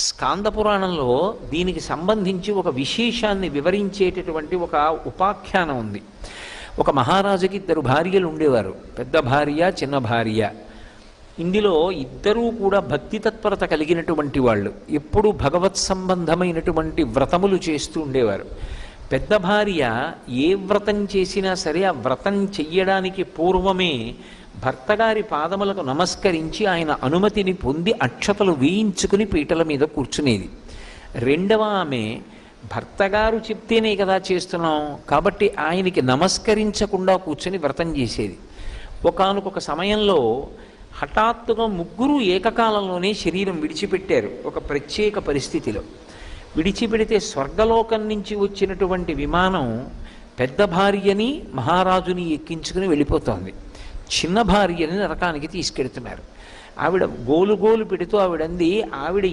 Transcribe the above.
స్కాంద పురాణంలో దీనికి సంబంధించి ఒక విశేషాన్ని వివరించేటటువంటి ఒక ఉపాఖ్యానం ఉంది. ఒక మహారాజుకి 2 భార్యలు ఉండేవారు, పెద్ద భార్య చిన్న భార్య. ఇందులో ఇద్దరూ కూడా భక్తి తత్పరత కలిగినటువంటి వాళ్ళు, ఎప్పుడూ భగవత్ సంబంధమైనటువంటి వ్రతములు చేస్తూ ఉండేవారు. పెద్ద భార్య ఏ వ్రతం చేసినా సరే ఆ వ్రతం చెయ్యడానికి పూర్వమే భర్తగారి పాదములకు నమస్కరించి ఆయన అనుమతిని పొంది అక్షతలు వేయించుకుని పీటల మీద కూర్చునేది. రెండవ ఆమె భర్తగారు చెప్తేనే కదా చేస్తున్నాం కాబట్టి ఆయనకి నమస్కరించకుండా కూర్చొని వ్రతం చేసేది. ఒకానొక సమయంలో హఠాత్తుగా ముగ్గురు ఏకకాలంలోనే శరీరం విడిచిపెట్టారు. ఒక ప్రత్యేక పరిస్థితిలో విడిచిపెడితే స్వర్గలోకం నుంచి వచ్చినటువంటి విమానం పెద్ద భార్యని మహారాజుని ఎక్కించుకుని వెళ్ళిపోతోంది. చిన్న భార్యని నరకానికి తీసుకెడుతున్నారు. ఆవిడ గోలు పెడుతూ ఆవిడంది, ఆవిడ